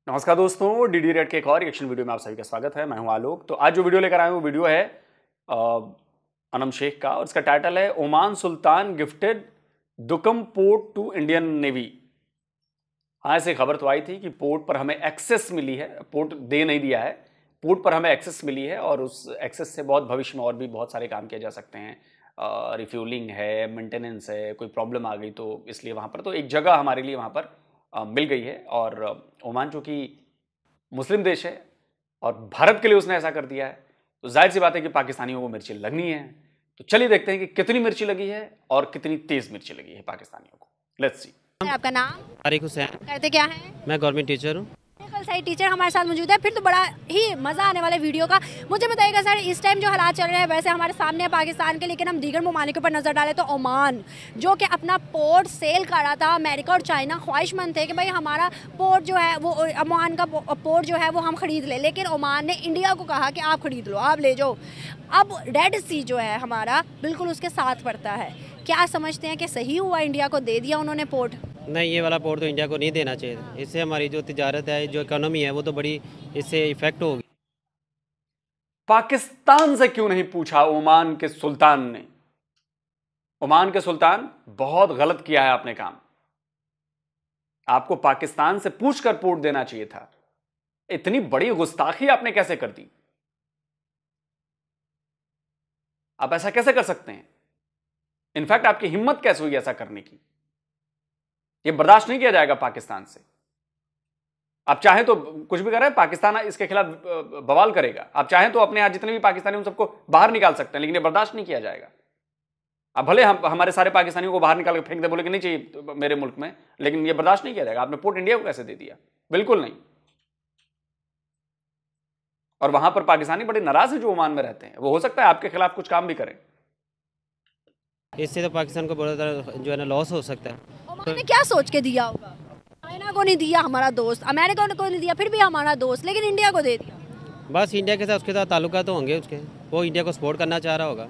नमस्कार दोस्तों, DD red के एक और रिएक्शन वीडियो में आप सभी का स्वागत है। मैं हूं आलोक। तो आज जो वीडियो लेकर आए वो वीडियो है अनम शेख का, और इसका टाइटल है Oman sultan gifted Duqm port to Indian navy. हाँ, ऐसे खबर तो आई थी कि पोर्ट पर हमें एक्सेस मिली है, पोर्ट दे नहीं दिया है, पोर्ट पर हमें एक्सेस मिली है और उस एक्सेस से बहुत भविष्य में और भी बहुत सारे काम किए जा सकते हैं। रिफ्यूलिंग है, मेंटेनेंस है, कोई प्रॉब्लम आ गई तो इसलिए वहाँ पर तो एक जगह हमारे लिए वहाँ पर मिल गई है। और ओमान जो कि मुस्लिम देश है और भारत के लिए उसने ऐसा कर दिया है, तो जाहिर सी बात है कि पाकिस्तानियों को मिर्ची लगनी है। तो चलिए देखते हैं कि कितनी मिर्ची लगी है और कितनी तेज मिर्ची लगी है पाकिस्तानियों को। Let's see. आपका नाम? तारिक हुसैन। करते क्या हैं? मैं गवर्नमेंट टीचर हूँ। कल साइड टीचर हमारे साथ मौजूद है, फिर तो बड़ा ही मजा आने वाला है वीडियो का। मुझे बताइएगा सर, इस टाइम जो हालात चल रहे हैं, वैसे हमारे सामने है पाकिस्तान के, लेकिन हम दीगर ममालिकों पर नजर डालें तो ओमान जो कि अपना पोर्ट सेल कर रहा था, अमेरिका और चाइना ख्वाहिशमंद थे कि भाई हमारा पोर्ट जो है वो, ओमान का पोर्ट जो है वो हम खरीद लें, लेकिन ओमान ने इंडिया को कहा कि आप खरीद लो, आप ले जाओ। अब रेड सी जो है हमारा बिल्कुल उसके साथ पड़ता है। क्या समझते हैं कि सही हुआ, इंडिया को दे दिया उन्होंने पोर्ट? नहीं, ये वाला पोर्ट तो इंडिया को नहीं देना चाहिए। इससे हमारी जो तिजारत है, जो इकोनॉमी है, वो तो बड़ी इससे इफेक्ट होगी। पाकिस्तान से क्यों नहीं पूछा ओमान के सुल्तान ने? ओमान के सुल्तान, बहुत गलत किया है आपने काम। आपको पाकिस्तान से पूछकर पोर्ट देना चाहिए था। इतनी बड़ी गुस्ताखी आपने कैसे कर दी? आप ऐसा कैसे कर सकते हैं? इनफैक्ट आपकी हिम्मत कैसे हुई ऐसा करने की? यह बर्दाश्त नहीं किया जाएगा पाकिस्तान से। आप चाहें तो कुछ भी करें, पाकिस्तान इसके खिलाफ बवाल करेगा। आप चाहें तो अपने यहां जितने भी पाकिस्तानी उन सबको बाहर निकाल सकते हैं, लेकिन यह बर्दाश्त नहीं किया जाएगा। अब भले हम हमारे सारे पाकिस्तानियों को बाहर निकाल के फेंक दे, बोले कि नहीं चाहिए मेरे मुल्क में, लेकिन यह बर्दाश्त नहीं किया जाएगा। आपने पोर्ट इंडिया को कैसे दे दिया? बिल्कुल नहीं। और वहां पर पाकिस्तानी बड़े नाराज है जो ओमान में रहते हैं, वो हो सकता है आपके खिलाफ कुछ काम भी करें। इससे तो पाकिस्तान को बहुत ज़्यादा जो है ना लॉस हो सकता है। ओमान ने क्या सोच के दिया होगा? चाइना को नहीं दिया हमारा दोस्त, अमेरिका को नहीं दिया फिर भी हमारा दोस्त, लेकिन इंडिया को दे दिया। बस इंडिया के साथ उसके साथ ताल्लुकात तो होंगे उसके, वो इंडिया को सपोर्ट करना चाह रहा होगा,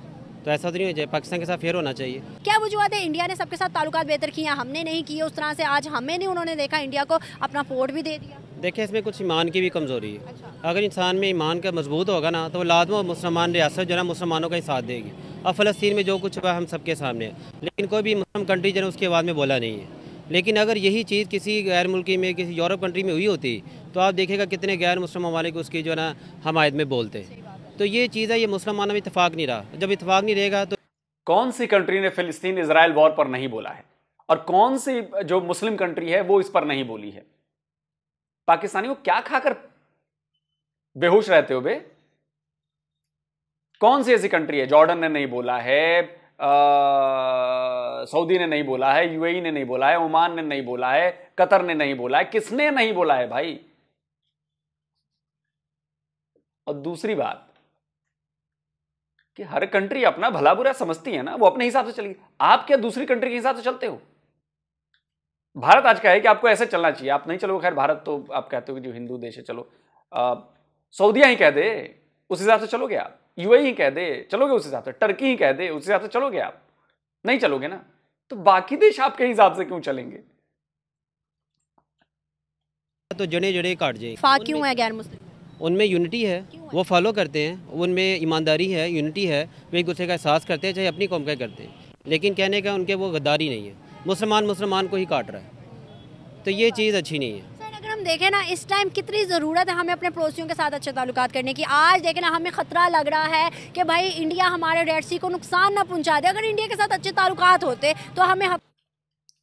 तो ऐसा तो नहीं हो जाए। पाकिस्तान के साथ फेयर होना चाहिए। क्या वजूहत है? इंडिया ने सबके साथ ताल्लुकात बेहतर किए, हमने नहीं किए उस तरह से। आज हमें नहीं उन्होंने देखा, इंडिया को अपना पोर्ट भी दे दिया। देखिए, इसमें कुछ ईमान की भी कमज़ोरी है। अच्छा। अगर इंसान में ईमान का मजबूत होगा ना, तो लाजम मुसलमान रियासत जो है ना मुसलमानों का ही साथ देगी। अब फ़लस्तीन में जो कुछ हुआ हम सबके सामने है, लेकिन कोई भी मुस्लिम कंट्री जो है उसके बाद में बोला नहीं है। लेकिन अगर यही चीज़ किसी गैर मुल्की में, किसी यूरोप कंट्री में हुई होती, तो आप देखिएगा कितने गैर मुस्लिम ममालिक उसकी जो है ना हमायत में बोलते। तो ये चीज़ है, ये मुसलमानों में इतफाक़ नहीं रहा। जब इतफाक़ नहीं रहेगा तो कौन सी कंट्री ने फिलिस्तीन इजराइल वॉर पर नहीं बोला है, और कौन सी जो मुस्लिम कंट्री है वो इस पर नहीं बोली है? पाकिस्तानियों क्या खाकर बेहोश रहते हो बे? कौन सी ऐसी कंट्री है? जॉर्डन ने नहीं बोला है, सऊदी ने नहीं बोला है, यूएई ने नहीं बोला है, ओमान ने नहीं बोला है, कतर ने नहीं बोला है। किसने नहीं बोला है भाई? और दूसरी बात कि हर कंट्री अपना भला बुरा समझती है ना, वो अपने हिसाब से चलेगी। आप क्या दूसरी कंट्री के हिसाब से चलते हो? भारत आज क्या है कि आपको ऐसे चलना चाहिए, आप नहीं चलोगे। खैर, भारत तो आप कहते हो कि जो हिंदू देश है, चलो सऊदिया ही कह दे उस हिसाब से चलोगे आप, यूएई ही कह दे चलोगे उस हिसाब से, टर्की ही कह दे उस हिसाब से चलोगे आप? नहीं चलोगे ना। तो बाकी देश आपके हिसाब से क्यों चलेंगे? तो जड़े जड़े काट जाए। फाक क्यों है गैर मुस्लिम? उनमें यूनिटी है, वो फॉलो करते हैं, उनमें ईमानदारी है, यूनिटी है, वो एक दूसरे का एहसास करते हैं, चाहे अपनी कौम का करते हैं। लेकिन कहने का उनके वो गद्दारी नहीं है, मुसलमान को ही काट रहा है, तो ये चीज़ अच्छी नहीं है। सर, अगर हम देखें ना, इस टाइम कितनी ज़रूरत है हमें अपने पड़ोसियों के साथ अच्छे ताल्लुकात करने की। आज देखें ना, हमें ख़तरा लग रहा है कि भाई इंडिया हमारे रेड सी को नुकसान ना पहुंचा दे। अगर इंडिया के साथ अच्छे ताल्लुकात होते तो हमें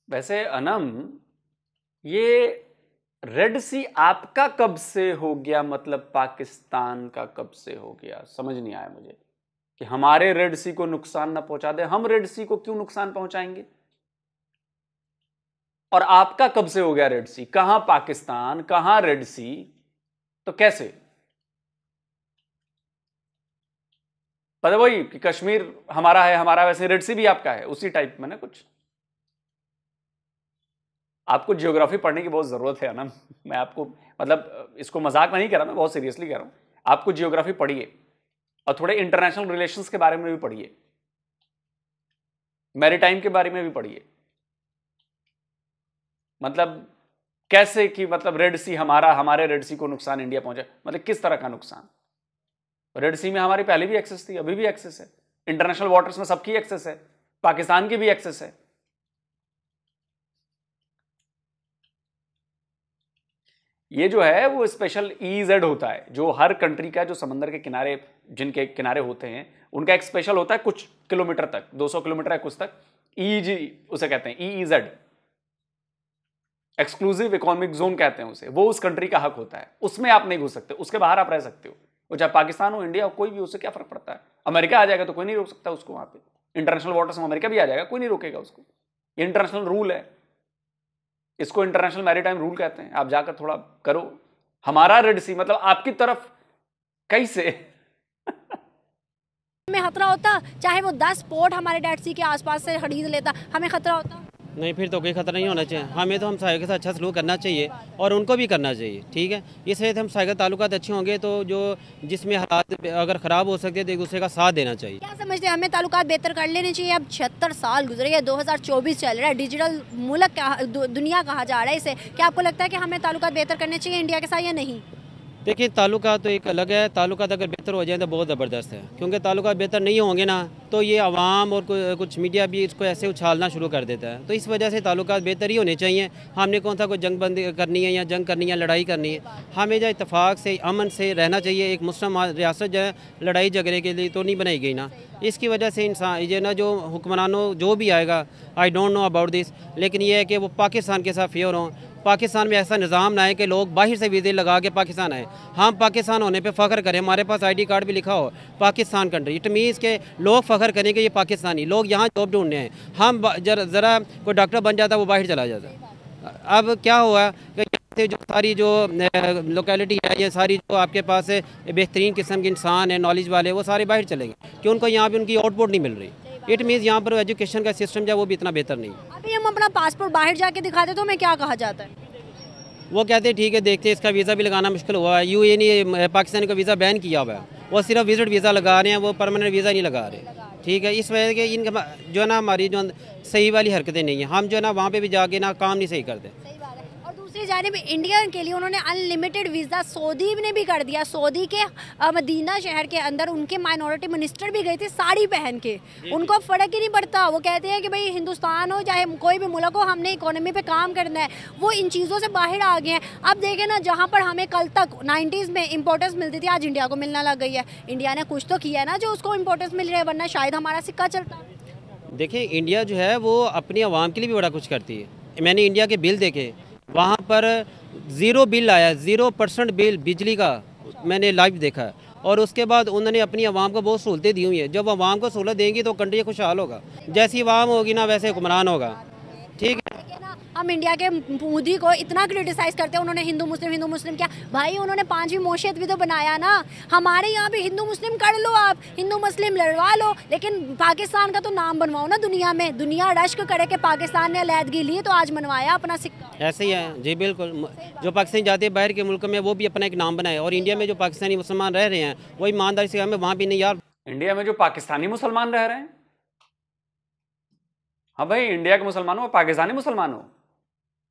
वैसे अनम, ये रेड सी आपका कब से हो गया? मतलब पाकिस्तान का कब से हो गया? समझ नहीं आया मुझे कि हमारे रेड सी को नुकसान ना पहुंचा दे। हम रेड सी को क्यों नुकसान पहुंचाएंगे? और आपका कब से हो गया रेड सी? कहां पाकिस्तान, कहां रेड सी? तो कैसे पता? वही कि कश्मीर हमारा है, हमारा, वैसे रेड सी भी आपका है, उसी टाइप में ना कुछ। आपको जियोग्राफी पढ़ने की बहुत जरूरत है ना। मैं आपको, मतलब इसको मजाक में नहीं कह रहा, मैं बहुत सीरियसली कह रहा हूं। आपको जियोग्राफी पढ़िए और थोड़े इंटरनेशनल रिलेशंस के बारे में भी पढ़िए, मैरीटाइम के बारे में भी पढ़िए। मतलब कैसे कि मतलब रेड सी हमारे रेड सी को नुकसान इंडिया पहुंचा, मतलब किस तरह का नुकसान? रेड सी में हमारी पहले भी एक्सेस थी, अभी भी एक्सेस है, इंटरनेशनल वाटर्स में सबकी एक्सेस है, पाकिस्तान की भी एक्सेस है। ये जो है वो स्पेशल EEZ होता है, जो हर कंट्री का जो समंदर के किनारे, जिनके किनारे होते हैं उनका एक स्पेशल होता है, कुछ किलोमीटर तक, 200 किलोमीटर है कुछ तक, EEG उसे कहते हैं, EEZ एक्सक्लूसिव इकोनॉमिक जोन कहते हैं उसे, वो उस कंट्री का हक होता है, उसमें आप नहीं घुस सकते, उसके बाहर आप रह सकते हो। वो चाहे पाकिस्तान हो, इंडिया हो, कोई भी, उससे क्या फर्क पड़ता है? अमेरिका आ जाएगा तो कोई नहीं रोक सकता उसको, वहां पे इंटरनेशनल वाटर्स में अमेरिका भी आ जाएगा, कोई नहीं रोकेगा उसको। ये इंटरनेशनल रूल है, इसको इंटरनेशनल मैरीटाइम रूल कहते हैं। आप जाकर थोड़ा करो। हमारा रेड सी मतलब आपकी तरफ कैसे हमें खतरा होता, चाहे वो 10 पोर्ट हमारे डेड सी के आसपास से खरीद लेता, हमें खतरा होता? नहीं, फिर तो कोई खतरा नहीं होना चाहिए। हमें तो हम साहिब के साथ अच्छा सलूक करना चाहिए और उनको भी करना चाहिए, ठीक है। इस वजह से हम साहिब के ताल्लुकात अच्छे होंगे तो जो जिसमें हालात अगर ख़राब हो सकते हैं तो एक दूसरे का साथ देना चाहिए। क्या समझते हैं, हमें ताल्लुकात बेहतर कर लेने चाहिए? अब 76 साल गुजरे हैं, 2024 चल रहा है, डिजिटल मुल्क दुनिया कहा जा रहा है इसे। क्या आपको लगता है कि हमें ताल्लुकात बेहतर करने चाहिए इंडिया के साथ या नहीं? देखिए, ताल्लुकात तो एक अलग है, ताल्लुकात अगर बेहतर हो जाए तो बहुत ज़बरदस्त है, क्योंकि ताल्लुकात बेहतर नहीं होंगे ना तो ये आवाम और कुछ मीडिया भी इसको ऐसे उछालना शुरू कर देता है। तो इस वजह से ताल्लुकात बेहतर ही होने चाहिए। हमने कौन सा कोई जंग बंदी करनी है या जंग करनी है, लड़ाई करनी है? हमें जो इत्तेफाक से, अमन से रहना चाहिए। एक मुस्लिम रियासत जो है लड़ाई झगड़े के लिए तो नहीं बनाई गई ना। इसकी वजह से इंसान ये ना, जो हुक्मरानों जो भी आएगा, I don't know about this, लेकिन ये है कि वो पाकिस्तान के साथ फेयर हों। पाकिस्तान में ऐसा निज़ाम ना है कि लोग बाहर से वीज़े लगा के पाकिस्तान आए। हम पाकिस्तान होने पे फ़ख्र करें, हमारे पास ID कार्ड भी लिखा हो पाकिस्तान कंट्री, इट मीन्स के लोग फ़ख्र करें कि ये पाकिस्तानी लोग यहाँ जॉब ढूंढने हैं। हम ज़रा कोई डॉक्टर बन जाता वो बाहर चला जाता। अब क्या हुआ कि जो सारी जो लोकेलिटी है, ये सारी जो आपके पास बेहतरीन किस्म के इंसान है, नॉलेज वाले, वो सारे बाहर चले गए कि उनको यहाँ पर उनकी आउटपुट नहीं मिल रही। इट मीन्स यहाँ पर एजुकेशन का सिस्टम जो है वो भी इतना बेहतर नहीं है। अभी हम अपना पासपोर्ट बाहर जाके दिखाते तो हमें क्या कहा जाता है? वो कहते हैं ठीक है, देखते हैं, इसका वीज़ा भी लगाना मुश्किल हुआ है। UAE पाकिस्तान का वीज़ा बैन किया हुआ है, वो सिर्फ विजिट वीज़ा लगा रहे हैं, वो परमानेंट वीज़ा नहीं लगा रहे, ठीक है। इस वजह से इनका जो है ना, हमारी जो सही वाली हरकतें नहीं हैं। हम जो है ना वहाँ पे भी जाके ना काम नहीं सही करते। और दूसरी जानिब इंडिया के लिए उन्होंने अनलिमिटेड वीज़ा सऊदी ने भी कर दिया। सऊदी के मदीना शहर के अंदर उनके माइनॉरिटी मिनिस्टर भी गए थे साड़ी पहन के, उनको फ़र्क ही नहीं पड़ता। वो कहते हैं कि भाई हिंदुस्तान हो चाहे कोई भी मुल्क हो, हमने इकोनॉमी पे काम करना है। वो इन चीज़ों से बाहर आ गए हैं। अब देखें ना, जहाँ पर हमें कल तक 90s में इंपॉर्टेंस मिलती थी, आज इंडिया को मिलना लग गई है। इंडिया ने कुछ तो किया है ना जो उसको इंपॉर्टेंस मिल रही है, वरना शायद हमारा सिक्का चलता। देखिए, इंडिया जो है वो अपनी आवाम के लिए भी बड़ा कुछ करती है। मैंने इंडिया के बिल देखे, वहाँ पर 0 बिल आया, 0% बिल बिजली का मैंने लाइव देखा है। और उसके बाद उन्होंने अपनी आवाम को बहुत सहूलतें दी हुई है। जब आवाम को सहूलत देंगी तो कंट्री खुशहाल होगा। जैसी आवाम होगी ना वैसे हुक्मरान होगा, ठीक है। हम इंडिया के मोदी को इतना क्रिटिसाइज करते हैं, उन्होंने हिंदू मुस्लिम क्या भाई, उन्होंने 5वीं मोशियत भी तो बनाया ना। हमारे यहाँ भी हिंदू मुस्लिम कर लो, आप हिंदू मुस्लिम लड़वा लो, लेकिन पाकिस्तान का तो नाम बनवाओ ना दुनिया में। दुनिया रश्क करे कि पाकिस्तान ने अलहदगी ली तो आज मनवाया अपना सिक्का। ऐसे ही है जी, बिल्कुल। जो पाकिस्तानी जाते हैं बाहर के मुल्क में, वो भी अपना एक नाम बनाए। और इंडिया में जो पाकिस्तानी मुसलमान रह रहे हैं वो ईमानदारी से, हमें वहाँ भी नहीं यार। इंडिया में जो पाकिस्तानी मुसलमान रह रहे हैं, हाँ भाई, इंडिया के मुसलमान हो, पाकिस्तानी मुसलमान हो,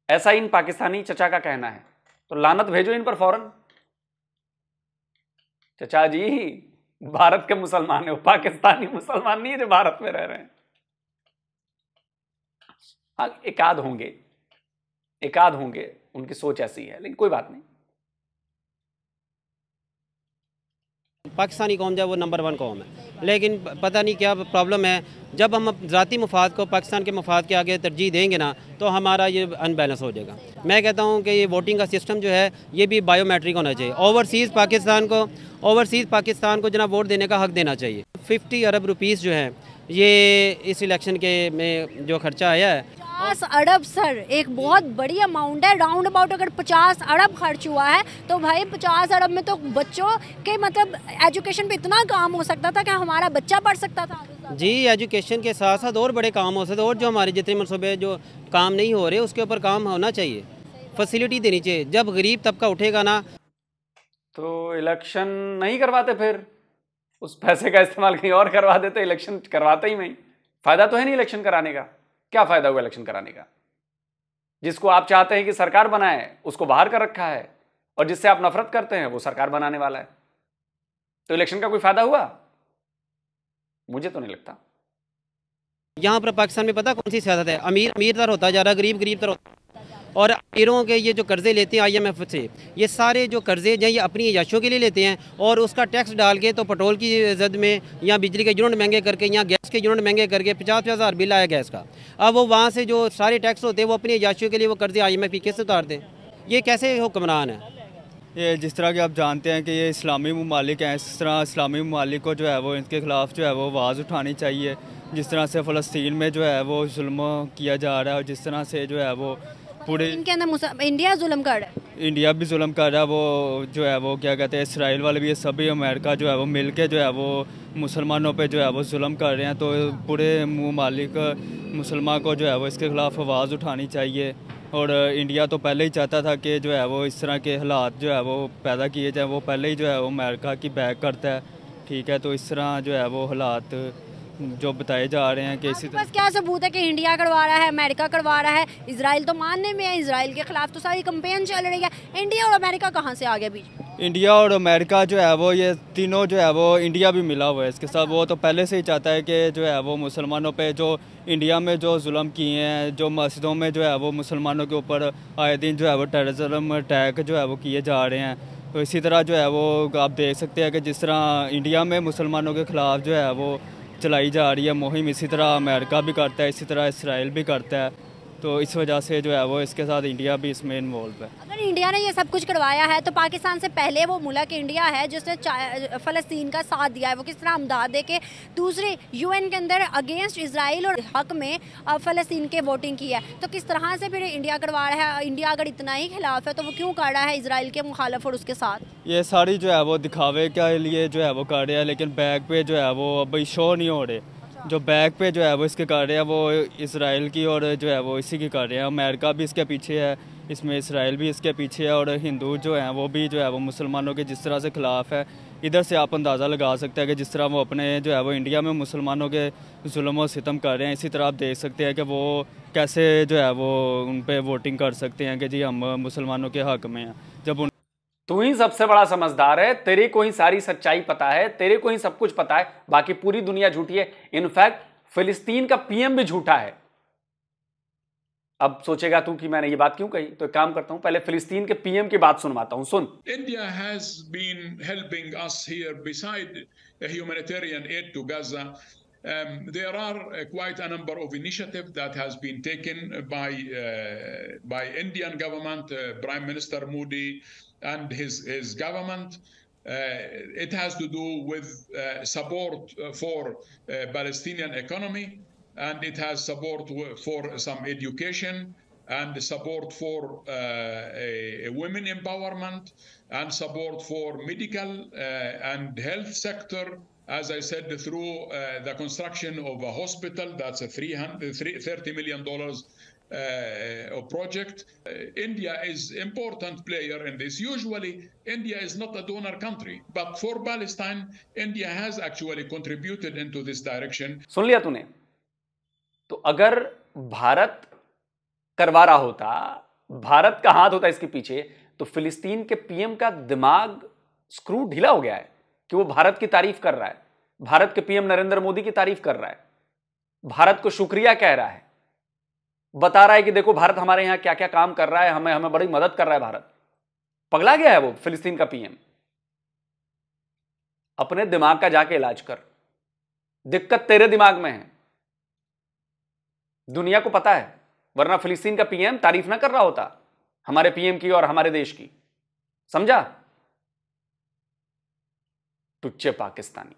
ऐसा इन पाकिस्तानी चचा का कहना है, तो लानत भेजो इन पर फौरन। चचा जी, भारत के मुसलमान हो, पाकिस्तानी मुसलमान नहीं है जो भारत में रह रहे हैं। हाँ, एकाध होंगे, उनकी सोच ऐसी है, लेकिन कोई बात नहीं। पाकिस्तानी कौम जो है वो नंबर 1 कौम है, लेकिन पता नहीं क्या प्रॉब्लम है। जब हम ज़ाती मफाद को पाकिस्तान के मफाद के आगे तरजीह देंगे ना तो हमारा ये अनबैलेंस हो जाएगा। मैं कहता हूँ कि ये वोटिंग का सिस्टम जो है ये भी बायोमेट्रिक होना चाहिए। ओवरसीज़ पाकिस्तान को जना वोट देने का हक देना चाहिए। 50 अरब रुपीज़ जो है ये इस इलेक्शन के में जो खर्चा आया है, 50 अरब सर, एक बहुत बड़ी अमाउंट है। राउंड अबाउट अगर 50 अरब खर्च हुआ है तो भाई 50 अरब में तो बच्चों के मतलब एजुकेशन पे इतना काम हो सकता था कि हमारा बच्चा पढ़ सकता था। जी, एजुकेशन के साथ साथ और बड़े काम हो सकते, और जो हमारे जितने मनसूबे जो काम नहीं हो रहे उसके ऊपर काम होना चाहिए, फैसिलिटी देनी चाहिए। जब गरीब तबका उठेगा ना तो इलेक्शन नहीं करवाते, फिर उस पैसे का इस्तेमाल कहीं और करवा देते, इलेक्शन करवाते ही नहीं। फायदा तो है नहीं इलेक्शन कराने का, क्या फायदा हुआ इलेक्शन कराने का? जिसको आप चाहते हैं कि सरकार बनाए उसको बाहर कर रखा है, और जिससे आप नफरत करते हैं वो सरकार बनाने वाला है। तो इलेक्शन का कोई फायदा हुआ? मुझे तो नहीं लगता। यहाँ पर पाकिस्तान में पता कौन सी सियासत है, अमीर अमीर तर होता जा रहा, गरीब गरीब तर होता, और अमीरों के ये जो कर्जे लेते हैं IMF से, ये सारे जो कर्जे हैं ये अपनी याशों के लिए लेते हैं, और उसका टैक्स डाल के तो पेट्रोल की जद में या बिजली के यूनिट महंगे करके या गैस के यूनिट महंगे करके 50-50 हज़ार बिल आया गैस का। अब वो वहाँ से जो सारे टैक्स होते हैं वो अपनी याशों के लिए वो कर्जे IMF की कैसे उतार दें? ये कैसे हुक्मरान है? ये जिस तरह कि आप जानते हैं कि ये इस्लामी ममालिक हैं, इस तरह इस्लामी ममालिक को जो है वो इनके ख़िलाफ़ जो है वो आवाज़ उठानी चाहिए। जिस तरह से फ़लस्तीन में जो है वो जुल्म किया जा रहा है, और जिस तरह से जो है वो पूरे इनके अंदर इंडिया जुल्म कर रहा है, इंडिया भी जुल्म कर रहा है, वो जो है वो क्या कहते हैं इसराइल वाले भी, ये सभी अमेरिका जो है वो मिल के जो है वो मुसलमानों पे जो है वो जुल्म कर रहे हैं। तो पूरे ममालिक मुसलमान को जो है वो इसके ख़िलाफ़ आवाज़ उठानी चाहिए। और इंडिया तो पहले ही चाहता था कि जो है वो इस तरह के हालात जो है वो पैदा किए जाए, वो पहले ही जो है वो अमेरिका की बैक करता है, ठीक है। तो इस तरह जो है वो हालात जो बताए जा रहे हैं कि इसी बस क्या सबूत है कि इंडिया करवा रहा है, अमेरिका करवा रहा है, इजराइल तो मानने में है, इजराइल के खिलाफ तो सारी कंपेन चल रही है, इंडिया और अमेरिका कहाँ से आ गया बीच? इंडिया और अमेरिका जो है वो ये तीनों जो है वो इंडिया भी मिला हुआ है इसके साथ। वो तो पहले से ही चाहता है कि जो है वो मुसलमानों पे जो इंडिया में जो जुल्म किए हैं, जो मस्जिदों में जो है वो मुसलमानों के ऊपर आए दिन जो है वो टेररिज्म अटैक जो है वो किए जा रहे हैं। तो इसी तरह जो है वो आप देख सकते हैं कि जिस तरह इंडिया में मुसलमानों के ख़िलाफ़ जो है वो चलाई जा रही है मुहिम, इसी तरह अमेरिका भी करता है, इसी तरह इसराइल भी करता है। तो इस वजह से जो है वो इसके साथ इंडिया भी इसमें इन्वॉल्व है। अगर इंडिया ने ये सब कुछ करवाया है तो पाकिस्तान से पहले वो मुल्क इंडिया है जिसने फ़लस्तीन का साथ दिया है, वो किस तरह अमदाद दे के दूसरे UN के अंदर अगेंस्ट इसराइल और हक में फ़लस्तीन के वोटिंग की है, तो किस तरह से फिर इंडिया करवा रहा है? इंडिया अगर इतना ही खिलाफ है तो वो क्यों कर रहा है इसराइल के मुखालफ और उसके साथ? ये सारी जो है वो दिखावे के लिए जो है वो कर रहे हैं, लेकिन बैक पे जो है वो अभी शो नहीं हो रहे। जो बैक पे जो है वो इसके कर रहे हैं वो इसराइल की, और जो है वो इसी की कर रहे हैं। अमेरिका भी इसके पीछे है, इसमें इसराइल भी इसके पीछे है, और हिंदू जो हैं वो भी जो है वो मुसलमानों के जिस तरह से ख़िलाफ़ है। इधर से आप अंदाज़ा लगा सकते हैं कि जिस तरह वो अपने जो है वो इंडिया में मुसलमानों के जुल्म और सितम कर रहे हैं, इसी तरह आप देख सकते हैं कि वो कैसे जो है वो उन पर वोटिंग कर सकते हैं कि जी हम मुसलमानों के हक़ में हैं। जब उन तू ही सबसे बड़ा समझदार है, तेरे को ही सारी सच्चाई पता है, तेरे को ही सब कुछ पता है, बाकी पूरी दुनिया झूठी है। इनफैक्ट फिलिस्तीन का PM भी झूठा है। अब सोचेगा तू कि मैंने ये बात क्यों कही, तो एक काम करता हूं, पहले फिलिस्तीन के PM की बात सुनवाता हूं, सुन। India has been helping us here beside humanitarian aid to Gaza. There are quite a number of initiatives that has been taken by Indian government, Prime Minister Modi and his government. It has to do with support for Palestinian economy, and it has support for some education, and support for a women empowerment, and support for medical and health sector. As I said, through the construction of a hospital, that's a $30 million project. India is important player in this. Usually, India is not a donor country, but for Palestine, India has actually contributed into this direction. सुन लिया तूने? तो अगर भारत करवा रहा होता, भारत का हाथ होता इसके पीछे, तो फिलिस्तीन के PM का दिमाग स्क्रू ढीला हो गया है कि वो भारत की तारीफ कर रहा है, भारत के PM नरेंद्र मोदी की तारीफ कर रहा है, भारत को शुक्रिया कह रहा है, बता रहा है कि देखो भारत हमारे यहां क्या क्या काम कर रहा है, हमें बड़ी मदद कर रहा है। भारत पगला गया है वो फिलिस्तीन का PM। अपने दिमाग का जाके इलाज कर, दिक्कत तेरे दिमाग में है, दुनिया को पता है, वरना फिलिस्तीन का PM तारीफ ना कर रहा होता हमारे PM की और हमारे देश की। समझा? टुच्चे पाकिस्तानी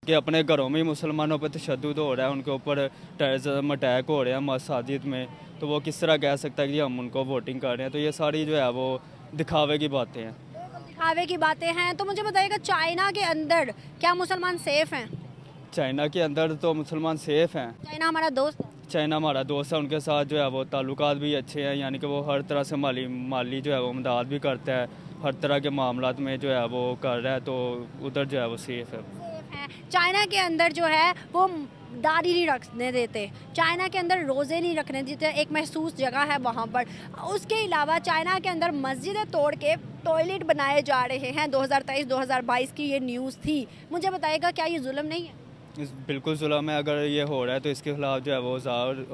कि अपने घरों में मुसलमानों पर तशद्दुद हो रहा है, उनके ऊपर टेररिज्म अटैक हो रहे हैं मसाजिद में, तो वो किस तरह कह सकता है कि हम उनको वोटिंग कर रहे हैं? तो ये सारी जो है वो दिखावे की बातें हैं। दिखावे की बातें हैं। तो मुझे बताइएगा, चाइना के अंदर क्या मुसलमान सेफ हैं? चाइना के अंदर तो मुसलमान सेफ हैं। चाइना हमारा दोस्त है। चाइना हमारा दोस्त है, उनके साथ जो है वो ताल्लुकात भी अच्छे हैं, यानी कि वो हर तरह से माली जो है वो मदद भी करता है, हर तरह के मामलात में जो है वो कर रहा है, तो उधर जो है वो सेफ है। चाइना के अंदर जो है वो दाढ़ी नहीं रखने देते, चाइना के अंदर रोज़े नहीं रखने देते, एक महसूस जगह है वहाँ पर। उसके अलावा चाइना के अंदर मस्जिदें तोड़ के टॉयलेट बनाए जा रहे हैं। 2023-2022 की ये न्यूज़ थी। मुझे बताइएगा क्या ये जुल्म नहीं है? बिल्कुल जुल्म है। अगर ये हो रहा है तो इसके खिलाफ जो है वो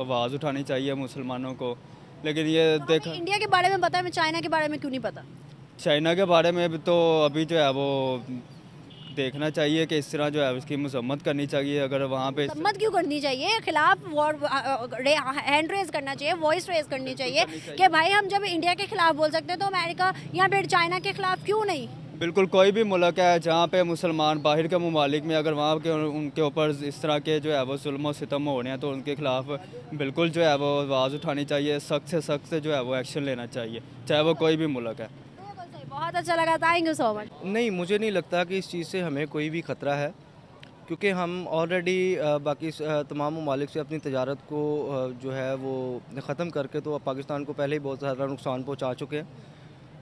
आवाज़ उठानी चाहिए मुसलमानों को। लेकिन ये देखा, इंडिया के बारे में पता है, मैं चाइना के बारे में क्यों नहीं पता? चाइना के बारे में तो अभी जो है वो देखना चाहिए कि इस तरह जो है उसकी मजम्मत करनी चाहिए। अगर वहाँ पे मत क्यों करनी चाहिए, खिलाफ हैंड रेज करना चाहिए, वॉइस रेज करनी चाहिए कि भाई हम जब इंडिया के खिलाफ बोल सकते हैं तो अमेरिका या फिर चाइना के खिलाफ क्यों नहीं? बिल्कुल, कोई भी मुल्क है जहाँ पे मुसलमान बाहर के ममालिक में अगर वहाँ के उनके ऊपर इस तरह के जो है वो जुल्म और सितम हो रहे हैं तो उनके खिलाफ बिल्कुल जो है वो आवाज़ उठानी चाहिए, सख्त से सख्त जो है वो एक्शन लेना चाहिए, चाहे वो कोई भी मुल्क है। बहुत अच्छा लगा, थैंक यू सो मच। नहीं, मुझे नहीं लगता कि इस चीज़ से हमें कोई भी ख़तरा है, क्योंकि हम ऑलरेडी बाकी तमाम ममालिक से अपनी तजारत को जो है वो ख़त्म करके तो पाकिस्तान को पहले ही बहुत ज़्यादा नुकसान पहुँचा चुके हैं।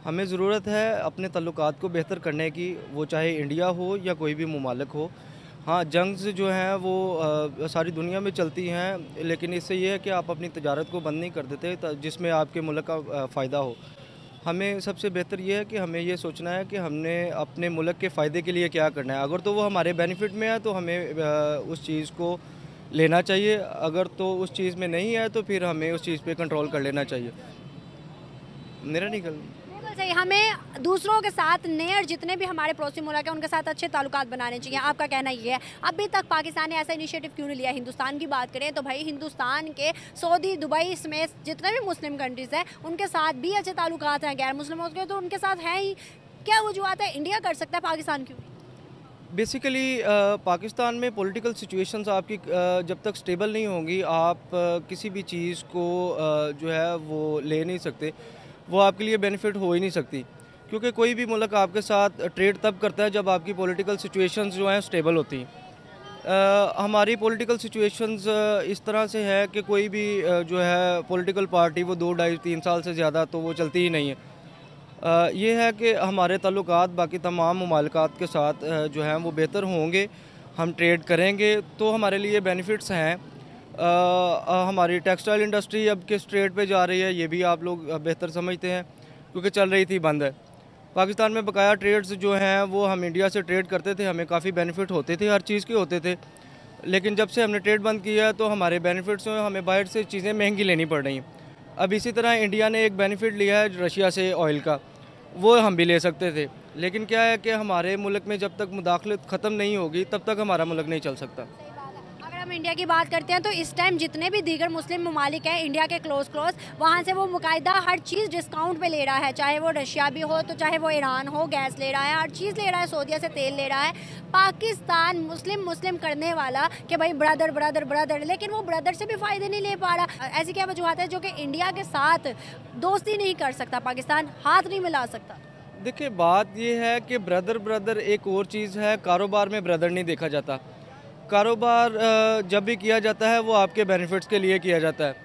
हमें ज़रूरत है अपने तल्लुकात को बेहतर करने की, वो चाहे इंडिया हो या कोई भी ममालिक हो। हाँ, जंग्स जो हैं वो सारी दुनिया में चलती हैं, लेकिन इससे ये है कि आप अपनी तजारत को बंद नहीं कर देते जिसमें आपके मुल्क का फ़ायदा हो। हमें सबसे बेहतर ये है कि हमें ये सोचना है कि हमने अपने मुल्क के फ़ायदे के लिए क्या करना है। अगर तो वो हमारे बेनिफिट में है तो हमें उस चीज़ को लेना चाहिए, अगर तो उस चीज़ में नहीं है तो फिर हमें उस चीज़ पे कंट्रोल कर लेना चाहिए। मेरा नहीं कर सही, हमें दूसरों के साथ नेयर जितने भी हमारे पड़ोसी मुल्क हैं उनके साथ अच्छे ताल्लुकात बनाने चाहिए। आपका कहना ये है। अभी तक पाकिस्तान ने ऐसा इनिशिएटिव क्यों नहीं लिया? हिंदुस्तान की बात करें तो भाई हिंदुस्तान के सऊदी, दुबई समेत जितने भी मुस्लिम कंट्रीज़ हैं उनके साथ भी अच्छे ताल्लुकात हैं, गैर मुस्लिमों के तो उनके साथ हैं ही। क्या वजूहत है इंडिया कर सकता है, पाकिस्तान क्यों? बेसिकली पाकिस्तान में पॉलिटिकल सिचुएशंस आपकी जब तक स्टेबल नहीं होंगी आप किसी भी चीज़ को जो है वो ले नहीं सकते, वो आपके लिए बेनिफिट हो ही नहीं सकती, क्योंकि कोई भी मुल्क आपके साथ ट्रेड तब करता है जब आपकी पॉलिटिकल सिचुएशंस जो हैं स्टेबल होती हैं। हमारी पॉलिटिकल सिचुएशंस इस तरह से है कि कोई भी जो है पॉलिटिकल पार्टी वो 2, 2.5, 3 साल से ज़्यादा तो वो चलती ही नहीं है। ये है कि हमारे ताल्लुकात बाकी तमाम मुमालिकात के साथ जो हैं वो बेहतर होंगे, हम ट्रेड करेंगे तो हमारे लिए बेनिफिट्स हैं। हमारी टेक्सटाइल इंडस्ट्री अब किस ट्रेड पे जा रही है ये भी आप लोग बेहतर समझते हैं, क्योंकि चल रही थी बंद है। पाकिस्तान में बकाया ट्रेड्स जो हैं वो हम इंडिया से ट्रेड करते थे, हमें काफ़ी बेनिफिट होते थे, हर चीज़ के होते थे, लेकिन जब से हमने ट्रेड बंद किया तो हमारे बेनिफिट्स में हमें बाहर से चीज़ें महंगी लेनी पड़ रही हैं। अब इसी तरह इंडिया ने एक बेनिफिट लिया है रशिया से ऑयल का, वो हम भी ले सकते थे, लेकिन क्या है कि हमारे मुल्क में जब तक मुदाखलत ख़त्म नहीं होगी तब तक हमारा मुल्क नहीं चल सकता। हम इंडिया की बात करते हैं तो इस टाइम जितने भी दीगर मुस्लिम ममालिक हैं इंडिया के क्लोज वहाँ से वो मुकायदा हर चीज़ डिस्काउंट पे ले रहा है, चाहे वो रशिया भी हो तो चाहे वो ईरान हो, गैस ले रहा है, हर चीज़ ले रहा है, सऊदीया से तेल ले रहा है। पाकिस्तान मुस्लिम करने वाला कि भाई ब्रदर ब्रदर ब्रदर, लेकिन वो ब्रदर से भी फ़ायदे नहीं ले पा रहा। ऐसी क्या वजूहत है जो कि इंडिया के साथ दोस्ती नहीं कर सकता, पाकिस्तान हाथ नहीं मिला सकता? देखिए, बात ये है कि ब्रदर ब्रदर एक और चीज़ है, कारोबार में ब्रदर नहीं देखा जाता। कारोबार जब भी किया जाता है वो आपके बेनिफिट्स के लिए किया जाता है।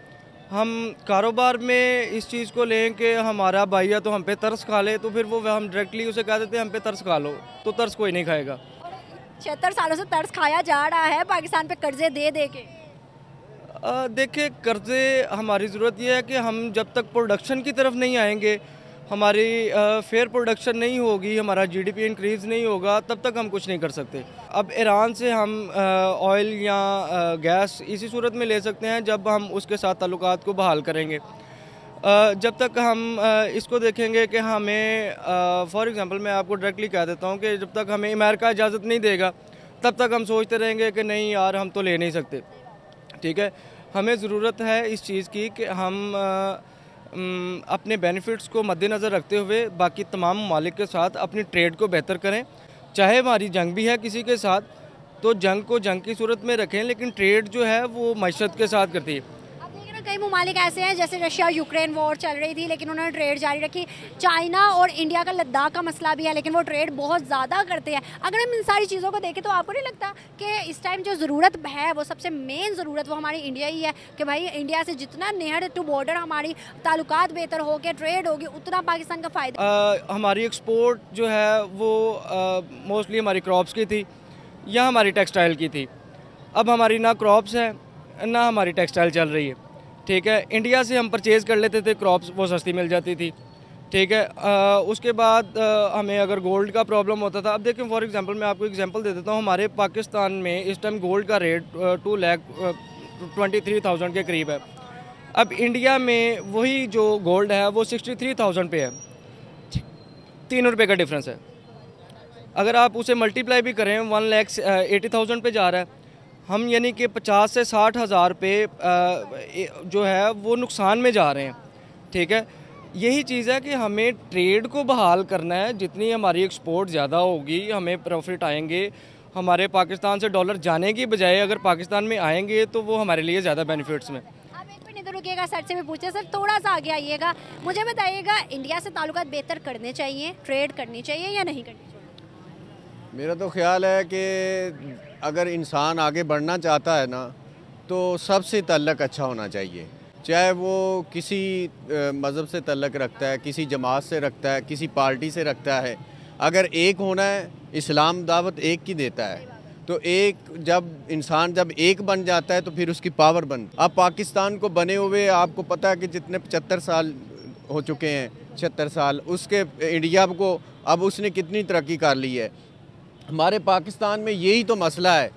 हम कारोबार में इस चीज़ को लें कि हमारा भाई है तो हम पे तरस खा ले, तो फिर वो हम डायरेक्टली उसे कह देते हैं हम पे तरस खा लो, तो तरस कोई नहीं खाएगा। 76 सालों से तरस खाया जा रहा है पाकिस्तान पे कर्जे दे दे के। देखिए, कर्जे हमारी ज़रूरत ये है कि हम जब तक प्रोडक्शन की तरफ नहीं आएंगे, हमारी फेयर प्रोडक्शन नहीं होगी, हमारा जीडीपी इंक्रीज़ नहीं होगा, तब तक हम कुछ नहीं कर सकते। अब ईरान से हम ऑयल या गैस इसी सूरत में ले सकते हैं जब हम उसके साथ ताल्लुकात को बहाल करेंगे। जब तक हम इसको देखेंगे कि हमें फॉर एग्ज़ाम्पल मैं आपको डायरेक्टली कह देता हूँ कि जब तक हमें अमेरिका इजाज़त नहीं देगा तब तक हम सोचते रहेंगे कि नहीं यार हम तो ले नहीं सकते। ठीक है, हमें ज़रूरत है इस चीज़ की कि हम अपने बेनिफिट्स को मद्देनज़र रखते हुए बाकी तमाम ममालिक के साथ अपनी ट्रेड को बेहतर करें। चाहे हमारी जंग भी है किसी के साथ तो जंग को जंग की सूरत में रखें, लेकिन ट्रेड जो है वो मईशत के साथ करती है। कई ममालिक ऐसे हैं जैसे रशिया यूक्रेन वॉर चल रही थी लेकिन उन्होंने ट्रेड जारी रखी। चाइना और इंडिया का लद्दाख का मसला भी है लेकिन वो ट्रेड बहुत ज़्यादा करते हैं। अगर हम इन सारी चीज़ों को देखें तो आपको नहीं लगता कि इस टाइम जो ज़रूरत है वो सबसे मेन ज़रूरत वो हमारी इंडिया ही है कि भाई इंडिया से जितना नियर टू बॉर्डर हमारी ताल्लुकात बेहतर हो के ट्रेड होगी उतना पाकिस्तान का फ़ायदा। हमारी एक्सपोर्ट जो है वो मोस्टली हमारी क्रॉप्स की थी या हमारी टेक्सटाइल की थी। अब हमारी ना क्रॉप्स है ना हमारी टेक्सटाइल चल रही है, ठीक है। इंडिया से हम परचेज़ कर लेते थे क्रॉप्स, वो सस्ती मिल जाती थी, ठीक है। उसके बाद हमें अगर गोल्ड का प्रॉब्लम होता था, अब देखें फॉर एग्जांपल मैं आपको एग्जांपल दे देता हूँ, हमारे पाकिस्तान में इस टाइम गोल्ड का रेट 2,23,000 के करीब है। अब इंडिया में वही जो गोल्ड है वो 63,000 पे है, 3 रुपये का डिफरेंस है। अगर आप उसे मल्टीप्लाई भी करें 1,80,000 पे जा रहा है, हम यानी कि 50 से 60 हज़ार पे जो है वो नुकसान में जा रहे हैं, ठीक है। यही चीज़ है कि हमें ट्रेड को बहाल करना है, जितनी हमारी एक्सपोर्ट ज़्यादा होगी हमें प्रॉफिट आएंगे। हमारे पाकिस्तान से डॉलर जाने की बजाय अगर पाकिस्तान में आएंगे तो वो हमारे लिए ज़्यादा बेनिफिट्स में। आप एक मिनट इधर रुकिएगा, सर से भी पूछे, सर थोड़ा सा आगे आइएगा, मुझे बताइएगा इंडिया से ताल्लुकात बेहतर करने चाहिए, ट्रेड करनी चाहिए या नहीं करनी चाहिए? मेरा तो ख्याल है कि अगर इंसान आगे बढ़ना चाहता है ना तो सबसे तल्लक अच्छा होना चाहिए, चाहे वो किसी मज़हब से तल्लक रखता है, किसी जमात से रखता है, किसी पार्टी से रखता है। अगर एक होना है, इस्लाम दावत एक की देता है, तो एक जब एक बन जाता है तो फिर उसकी पावर बनती। अब पाकिस्तान को बने हुए आपको पता है कि जितने 75 साल हो चुके हैं, 76 साल, उसके इंडिया को अब उसने कितनी तरक्की कर ली है। हमारे पाकिस्तान में यही तो मसला है,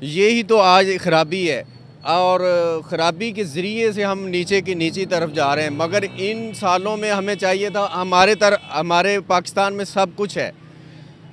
यही तो आज ख़राबी है, और ख़राबी के ज़रिए से हम नीचे की नीची तरफ जा रहे हैं। मगर इन सालों में हमें चाहिए था, हमारे पाकिस्तान में सब कुछ है,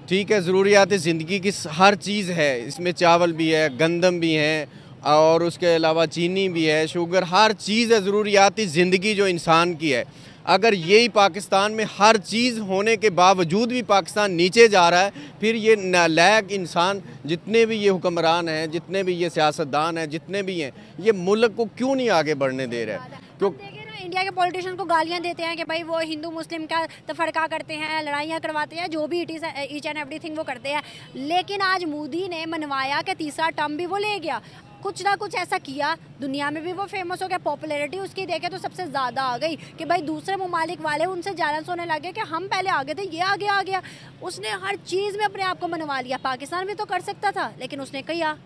ठीक है, ज़रूरियात ज़िंदगी की हर चीज़ है, इसमें चावल भी है, गंदम भी है, और उसके अलावा चीनी भी है, शुगर, हर चीज़ है, ज़रूरियाती ज़िंदगी जो इंसान की है। अगर यही पाकिस्तान में हर चीज़ होने के बावजूद भी पाकिस्तान नीचे जा रहा है, फिर ये नालायक इंसान, जितने भी ये हुक्मरान हैं, जितने भी ये सियासतदान हैं, जितने भी हैं, ये मुल्क को क्यों नहीं आगे बढ़ने दे रहे हैं? क्योंकि इंडिया के पॉलिटिशियन को गालियां देते हैं कि भाई वो हिंदू मुस्लिम का तफरका करते हैं, लड़ाइयाँ करवाते हैं, जो भी ईच एंड एवरीथिंग वो करते हैं। लेकिन आज मोदी ने मनवाया कि तीसरा टर्म भी वो ले गया, कुछ ना कुछ ऐसा किया, दुनिया में भी वो फेमस हो गया, पॉपुलैरिटी उसकी देखे तो सबसे ज़्यादा आ गई कि भाई दूसरे ममालिक वाले उनसे जेलस होने लगे कि हम पहले आगे थे, ये आगे आ गया। उसने हर चीज़ में अपने आप को मनवा लिया। पाकिस्तान भी तो कर सकता था, लेकिन उसने किया।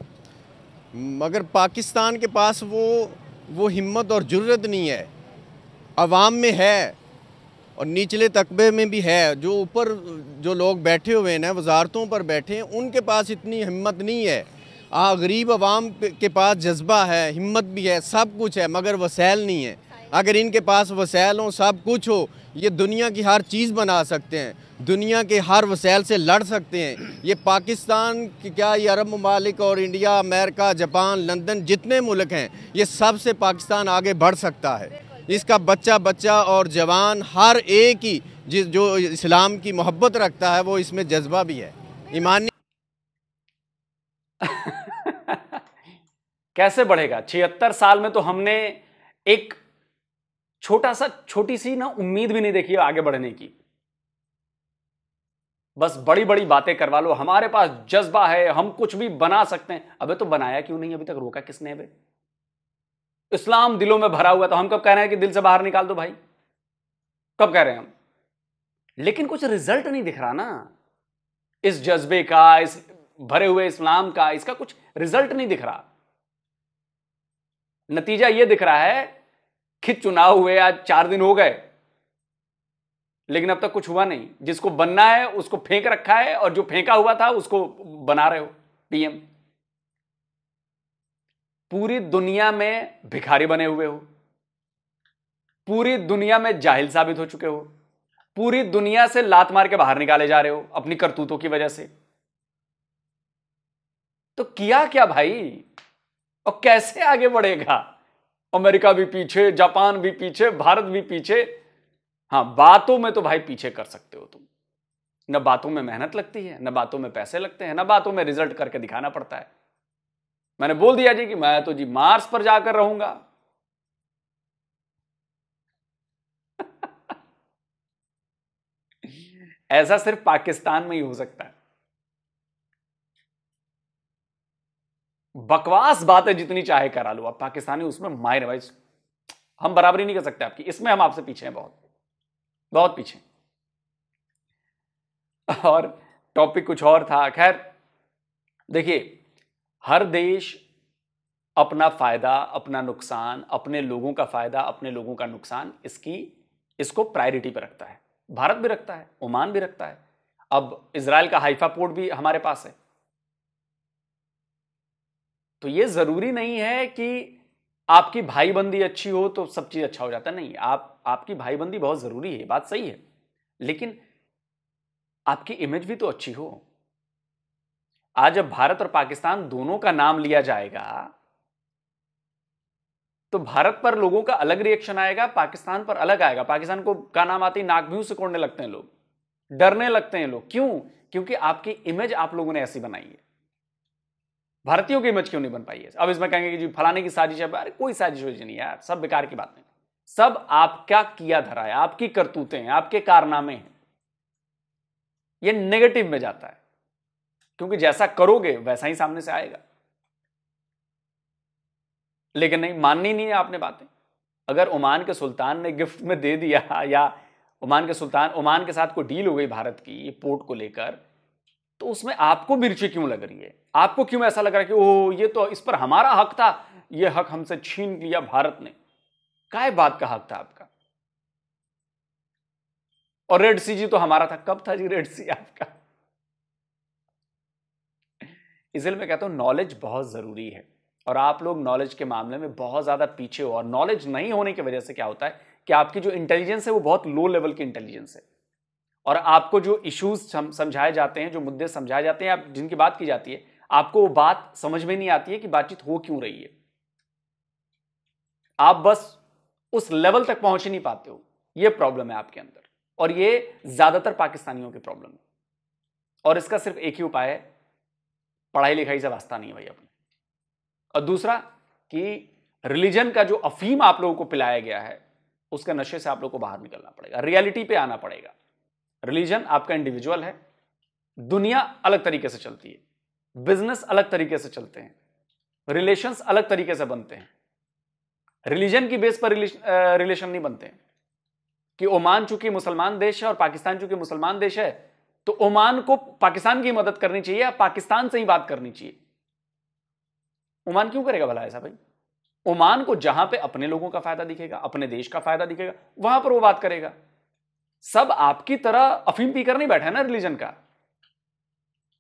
मगर पाकिस्तान के पास वो हिम्मत और जुर्रत नहीं है। अवाम में है और निचले तकबे में भी है, जो ऊपर जो लोग बैठे हुए हैं ना, वजारतों पर बैठे हैं, उनके पास इतनी हिम्मत नहीं है। गरीब अवाम के पास जज्बा है, हिम्मत भी है, सब कुछ है, मगर वसैल नहीं है। अगर इनके पास वसैल हो, सब कुछ हो, ये दुनिया की हर चीज़ बना सकते हैं, दुनिया के हर वसैल से लड़ सकते हैं। ये पाकिस्तान की क्या, ये अरब ममालिक और इंडिया, अमेरिका, जापान, लंदन, जितने मुल्क हैं, ये सब से पाकिस्तान आगे बढ़ सकता है। इसका बच्चा और जवान हर एक ही जो इस्लाम की मोहब्बत रखता है, वो इसमें जज्बा भी है, ईमानी। कैसे बढ़ेगा? 76 साल में तो हमने एक छोटी सी ना उम्मीद भी नहीं देखी आगे बढ़ने की। बस बड़ी बड़ी बातें करवा लो, हमारे पास जज्बा है, हम कुछ भी बना सकते हैं। अबे तो बनाया क्यों नहीं? अभी तक रोका किसने? अबे इस्लाम दिलों में भरा हुआ, तो हम कब कह रहे हैं कि दिल से बाहर निकाल दो भाई? कब कह रहे हैं हम? लेकिन कुछ रिजल्ट नहीं दिख रहा ना इस जज्बे का, इस भरे हुए इस्लाम का, इसका कुछ रिजल्ट नहीं दिख रहा। नतीजा यह दिख रहा है कि चुनाव हुए आज 4 दिन हो गए, लेकिन अब तक कुछ हुआ नहीं। जिसको बनना है उसको फेंक रखा है, और जो फेंका हुआ था उसको बना रहे हो पीएम। पूरी दुनिया में भिखारी बने हुए हो, पूरी दुनिया में जाहिल साबित हो चुके हो, पूरी दुनिया से लात मार के बाहर निकाले जा रहे हो अपनी करतूतों की वजह से। तो किया क्या भाई, और कैसे आगे बढ़ेगा? अमेरिका भी पीछे, जापान भी पीछे, भारत भी पीछे। हां, बातों में तो भाई पीछे कर सकते हो तुम, न बातों में मेहनत लगती है, न बातों में पैसे लगते हैं, न बातों में रिजल्ट करके दिखाना पड़ता है। मैंने बोल दिया जी कि मैं तो जी मार्स पर जाकर रहूंगा। ऐसा सिर्फ पाकिस्तान में ही हो सकता है। बकवास बातें जितनी चाहे करा लो, अब पाकिस्तानी उसमें माहिर भाई, हम बराबरी नहीं कर सकते आपकी, इसमें हम आपसे पीछे हैं, बहुत बहुत पीछे। और टॉपिक कुछ और था। खैर देखिए, हर देश अपना फायदा, अपना नुकसान, अपने लोगों का फायदा, अपने लोगों का नुकसान, इसको प्रायोरिटी पर रखता है। भारत भी रखता है, ओमान भी रखता है, अब इजराइल का हाइफा पोर्ट भी हमारे पास है। तो यह जरूरी नहीं है कि आपकी भाईबंदी अच्छी हो तो सब चीज अच्छा हो जाता है, नहीं। आपकी भाईबंदी बहुत जरूरी है, बात सही है, लेकिन आपकी इमेज भी तो अच्छी हो। आज जब भारत और पाकिस्तान दोनों का नाम लिया जाएगा तो भारत पर लोगों का अलग रिएक्शन आएगा, पाकिस्तान पर अलग आएगा। पाकिस्तान को का नाम आते ही नाक भी सिकोड़ने लगते हैं लोग, डरने लगते हैं लोग। क्यों? क्योंकि आपकी इमेज आप लोगों ने ऐसी बनाई है। भारतीयों की इमेज क्यों नहीं बन पाई है? अब इसमें कहेंगे कि जी फलाने की साजिश है। अरे कोई साजिश नहीं यार, सब बेकार की बातें, सब आपका किया धरा है, आपकी करतूतें हैं, आपके कारनामे हैं। ये नेगेटिव में जाता है, क्योंकि जैसा करोगे वैसा ही सामने से आएगा। लेकिन नहीं, माननी नहीं है आपने बातें। अगर ओमान के सुल्तान ने गिफ्ट में दे दिया, या ओमान के साथ कोई डील हो गई भारत की पोर्ट को लेकर, तो उसमें आपको मिर्ची क्यों लग रही है? आपको क्यों ऐसा लग रहा है कि ओह ये तो इस पर हमारा हक था, ये हक हमसे छीन लिया भारत ने? काय बात का हक था आपका? और रेड सी जी तो हमारा था। कब था जी रेड सी आपका? इसलिए मैं कहता हूं नॉलेज बहुत जरूरी है, और आप लोग नॉलेज के मामले में बहुत ज्यादा पीछे हो। और नॉलेज नहीं होने की वजह से क्या होता है कि आपकी जो इंटेलिजेंस है वो बहुत लो लेवल की इंटेलिजेंस है, और आपको जो इश्यूज समझाए जाते हैं, जो मुद्दे समझाए जाते हैं, जिनकी बात की जाती है, आपको वो बात समझ में नहीं आती है कि बातचीत हो क्यों रही है। आप बस उस लेवल तक पहुंच ही नहीं पाते हो। ये प्रॉब्लम है आपके अंदर, और ये ज्यादातर पाकिस्तानियों की प्रॉब्लम है। और इसका सिर्फ एक ही उपाय है, पढ़ाई लिखाई से वास्ता नहीं है भाई अपने। और दूसरा कि रिलीजन का जो अफीम आप लोगों को पिलाया गया है, उसके नशे से आप लोगों को बाहर निकलना पड़ेगा, रियलिटी पे आना पड़ेगा। रिलीजन आपका इंडिविजुअल है, दुनिया अलग तरीके से चलती है, बिजनेस अलग तरीके से चलते हैं, रिलेशंस अलग तरीके से बनते हैं। रिलीजन की बेस पर रिलेशन नहीं बनते हैं। कि ओमान चूंकि मुसलमान देश है और पाकिस्तान चूंकि मुसलमान देश है, तो ओमान को पाकिस्तान की मदद करनी चाहिए या पाकिस्तान से ही बात करनी चाहिए? ओमान क्यों करेगा भला ऐसा भाई? ओमान को जहां पे अपने लोगों का फायदा दिखेगा, अपने देश का फायदा दिखेगा, वहां पर वो बात करेगा। सब आपकी तरह अफीम पीकर नहीं बैठा है ना रिलीजन का।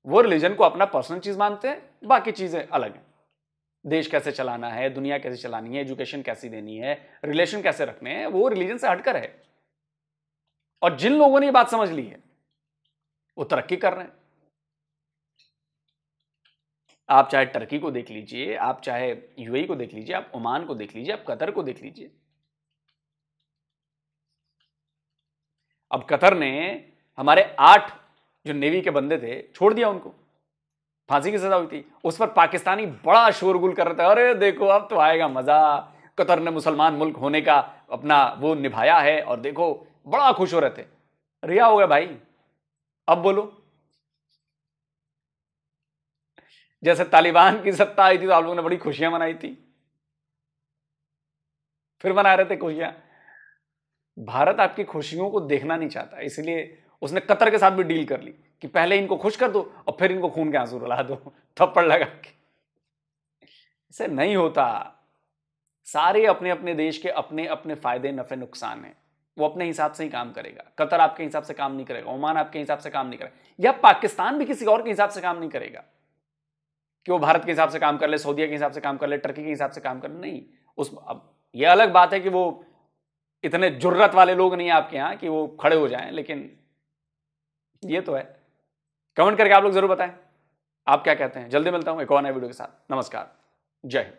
वो रिलीजन को अपना पर्सनल चीज मानते हैं, बाकी चीजें अलग हैं। देश कैसे चलाना है, दुनिया कैसे चलानी है, एजुकेशन कैसी देनी है, रिलेशन कैसे रखने हैं, वो रिलीजन से हटकर है। और जिन लोगों ने ये बात समझ ली है वो तरक्की कर रहे हैं। आप चाहे टर्की को देख लीजिए, आप चाहे यूएई को देख लीजिए, आप ओमान को देख लीजिए, आप कतर को देख लीजिए। अब कतर ने हमारे 8 जो नेवी के बंदे थे छोड़ दिया, उनको फांसी की सजा हुई थी। उस पर पाकिस्तानी बड़ा शोरगुल कर रहे थे, अरे देखो अब तो आएगा मजा, कतर ने मुसलमान मुल्क होने का अपना वो निभाया है, और देखो बड़ा खुश हो रहे थे। रिया हो गया भाई, अब बोलो। जैसे तालिबान की सत्ता आई थी तो आप लोगों ने बड़ी खुशियां मनाई थी, फिर मना रहे थे खुशियां। भारत आपकी खुशियों को देखना नहीं चाहता, इसलिए उसने कतर के साथ भी डील कर ली कि पहले इनको खुश कर दो और फिर इनको खून के आंसू रुला दो, थप्पड़ लगा के। ऐसे नहीं होता। सारे अपने अपने देश के अपने अपने फायदे नफे नुकसान हैं, वो अपने हिसाब से ही काम करेगा। कतर आपके हिसाब से काम नहीं करेगा, ओमान आपके हिसाब से काम नहीं करेगा, या पाकिस्तान भी किसी और के हिसाब से काम नहीं करेगा कि वो भारत के हिसाब से काम कर ले, सऊदीया के हिसाब से काम कर ले, टर्की के हिसाब से काम कर ले। नहीं, अब ये अलग बात है कि वो इतने जुर्रत वाले लोग नहीं है आपके यहां कि वो खड़े हो जाएं, लेकिन ये तो है। कमेंट करके आप लोग जरूर बताएं आप क्या कहते हैं। जल्दी मिलता हूं एक और नए वीडियो के साथ। नमस्कार, जय हिंद।